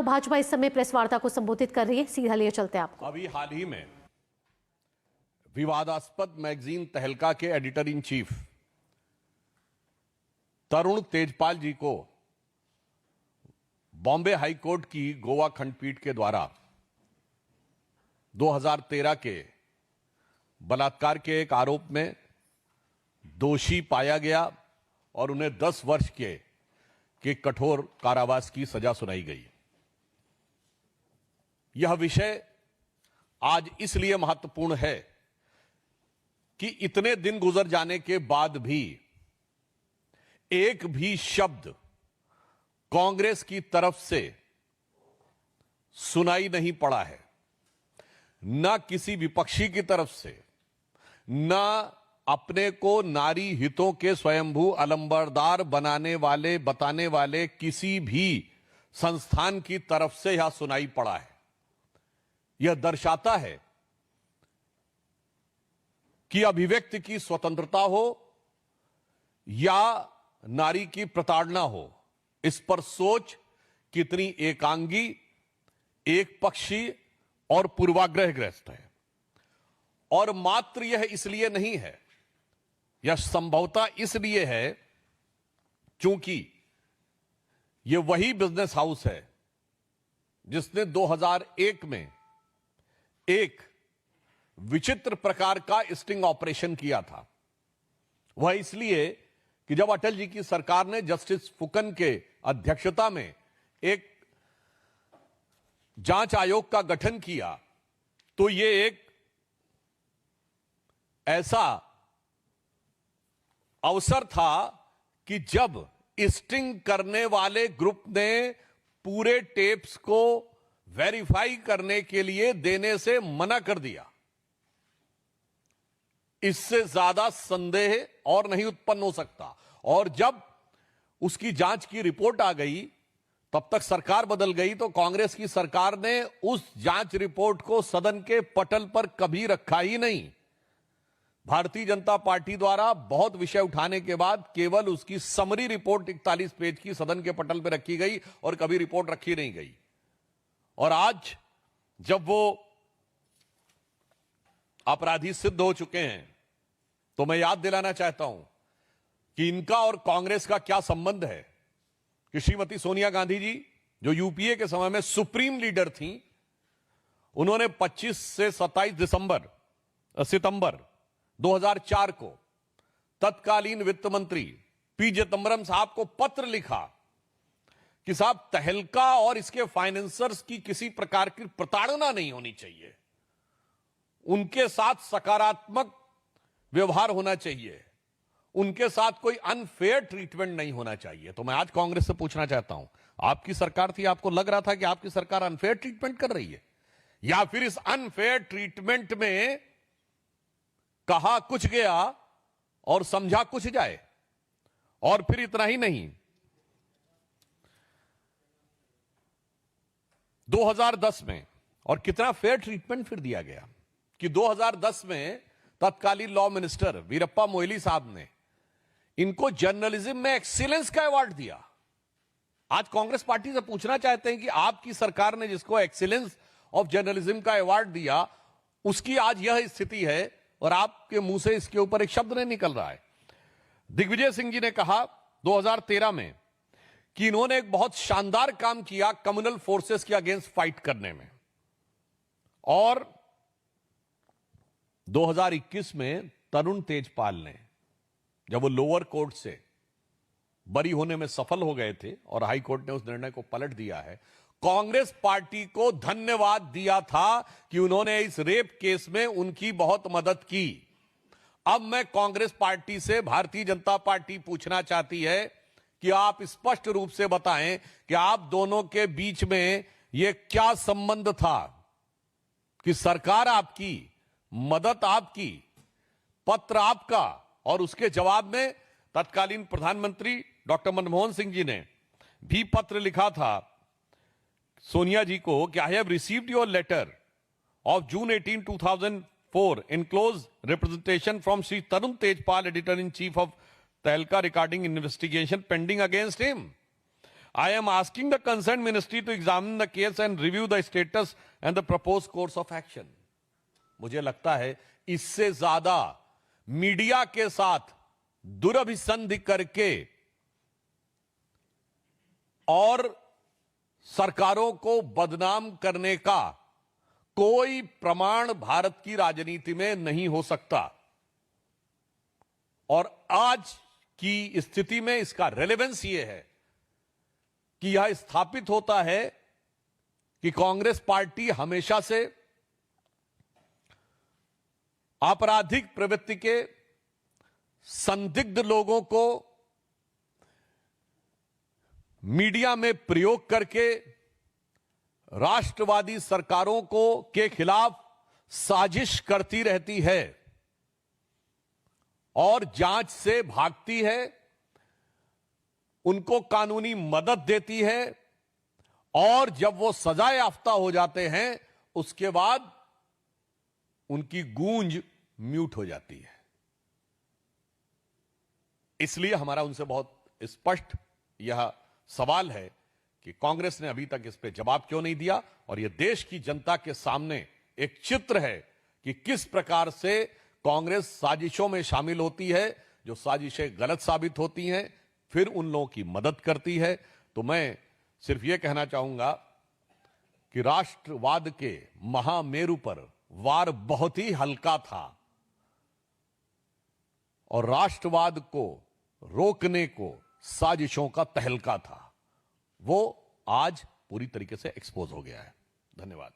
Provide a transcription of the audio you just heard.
भाजपा इस समय प्रेस वार्ता को संबोधित कर रही है, सीधा लिए चलते हैं आपको। अभी हाल ही में विवादास्पद मैगजीन तहलका के एडिटर इन चीफ तरुण तेजपाल जी को बॉम्बे हाई कोर्ट की गोवा खंडपीठ के द्वारा 2013 के बलात्कार के एक आरोप में दोषी पाया गया और उन्हें 10 वर्ष के कठोर कारावास की सजा सुनाई गई। यह विषय आज इसलिए महत्वपूर्ण है कि इतने दिन गुजर जाने के बाद भी एक भी शब्द कांग्रेस की तरफ से सुनाई नहीं पड़ा है, ना किसी विपक्षी की तरफ से, ना अपने को नारी हितों के स्वयंभू अलंबरदार बताने वाले किसी भी संस्थान की तरफ से यह सुनाई पड़ा है। यह दर्शाता है कि अभिव्यक्ति की स्वतंत्रता हो या नारी की प्रताड़ना हो, इस पर सोच कितनी एकांगी, एक पक्षी और पूर्वाग्रहग्रस्त है। और मात्र यह इसलिए नहीं है, यह संभवतः इसलिए है क्योंकि यह वही बिजनेस हाउस है जिसने 2001 में एक विचित्र प्रकार का स्टिंग ऑपरेशन किया था। वह इसलिए कि जब अटल जी की सरकार ने जस्टिस फुकन के अध्यक्षता में एक जांच आयोग का गठन किया, तो यह एक ऐसा अवसर था कि जब स्टिंग करने वाले ग्रुप ने पूरे टेप्स को वेरीफाई करने के लिए देने से मना कर दिया। इससे ज्यादा संदेह और नहीं उत्पन्न हो सकता। और जब उसकी जांच की रिपोर्ट आ गई, तब तक सरकार बदल गई, तो कांग्रेस की सरकार ने उस जांच रिपोर्ट को सदन के पटल पर कभी रखा ही नहीं। भारतीय जनता पार्टी द्वारा बहुत विषय उठाने के बाद केवल उसकी समरी रिपोर्ट 41 पेज की सदन के पटल पर रखी गई और कभी रिपोर्ट रखी नहीं गई। और आज जब वो अपराधी सिद्ध हो चुके हैं, तो मैं याद दिलाना चाहता हूं कि इनका और कांग्रेस का क्या संबंध है। कि श्रीमती सोनिया गांधी जी, जो यूपीए के समय में सुप्रीम लीडर थी, उन्होंने 25 से 27 सितंबर 2004 को तत्कालीन वित्त मंत्री पी चिदंबरम साहब को पत्र लिखा कि साहब, तहलका और इसके फाइनेंसर्स की किसी प्रकार की प्रताड़ना नहीं होनी चाहिए, उनके साथ सकारात्मक व्यवहार होना चाहिए, उनके साथ कोई अनफेयर ट्रीटमेंट नहीं होना चाहिए। तो मैं आज कांग्रेस से पूछना चाहता हूं, आपकी सरकार थी, आपको लग रहा था कि आपकी सरकार अनफेयर ट्रीटमेंट कर रही है, या फिर इस अनफेयर ट्रीटमेंट में कहा कुछ गया और समझा कुछ जाए? और फिर इतना ही नहीं, 2010 में, और कितना फेयर ट्रीटमेंट फिर दिया गया कि 2010 में तत्कालीन लॉ मिनिस्टर वीरप्पा मोइली साहब ने इनको जर्नलिज्म में एक्सीलेंस का अवार्ड दिया। आज कांग्रेस पार्टी से पूछना चाहते हैं कि आपकी सरकार ने जिसको एक्सीलेंस ऑफ जर्नलिज्म का अवार्ड दिया, उसकी आज यह स्थिति है और आपके मुंह से इसके ऊपर एक शब्द नहीं निकल रहा है। दिग्विजय सिंह जी ने कहा 2013 में कि इन्होंने एक बहुत शानदार काम किया कम्युनल फोर्सेस के अगेंस्ट फाइट करने में, और 2021 में तरुण तेजपाल ने, जब वो लोअर कोर्ट से बरी होने में सफल हो गए थे और हाई कोर्ट ने उस निर्णय को पलट दिया है, कांग्रेस पार्टी को धन्यवाद दिया था कि उन्होंने इस रेप केस में उनकी बहुत मदद की। अब मैं कांग्रेस पार्टी से भारतीय जनता पार्टी पूछना चाहती है कि आप स्पष्ट रूप से बताएं कि आप दोनों के बीच में यह क्या संबंध था कि सरकार आपकी, मदद आपकी, पत्र आपका, और उसके जवाब में तत्कालीन प्रधानमंत्री डॉक्टर मनमोहन सिंह जी ने भी पत्र लिखा था सोनिया जी को कि I have received your letter of June 18, 2004 in close representation from Shri Tarun Tejpal, editor in chief of Tehelka, regarding investigation pending against him. I am asking the concerned ministry to examine the case and review the status and the proposed course of action. मुझे लगता है इससे ज्यादा media के साथ दुरभिसंधि करके और सरकारों को बदनाम करने का कोई प्रमाण भारत की राजनीति में नहीं हो सकता। और आज की स्थिति में इसका रेलेवेंस यह है कि यह स्थापित होता है कि कांग्रेस पार्टी हमेशा से आपराधिक प्रवृत्ति के संदिग्ध लोगों को मीडिया में प्रयोग करके राष्ट्रवादी सरकारों को के खिलाफ साजिश करती रहती है और जांच से भागती है, उनको कानूनी मदद देती है और जब वो सजा याफ्ता हो जाते हैं उसके बाद उनकी गूंज म्यूट हो जाती है। इसलिए हमारा उनसे बहुत स्पष्ट यह सवाल है कि कांग्रेस ने अभी तक इस पे जवाब क्यों नहीं दिया और यह देश की जनता के सामने एक चित्र है कि किस प्रकार से कांग्रेस साजिशों में शामिल होती है, जो साजिशें गलत साबित होती हैं, फिर उन लोगों की मदद करती है। तो मैं सिर्फ यह कहना चाहूंगा कि राष्ट्रवाद के महामेरु पर वार बहुत ही हल्का था और राष्ट्रवाद को रोकने को साजिशों का तहलका था, वो आज पूरी तरीके से एक्सपोज हो गया है। धन्यवाद।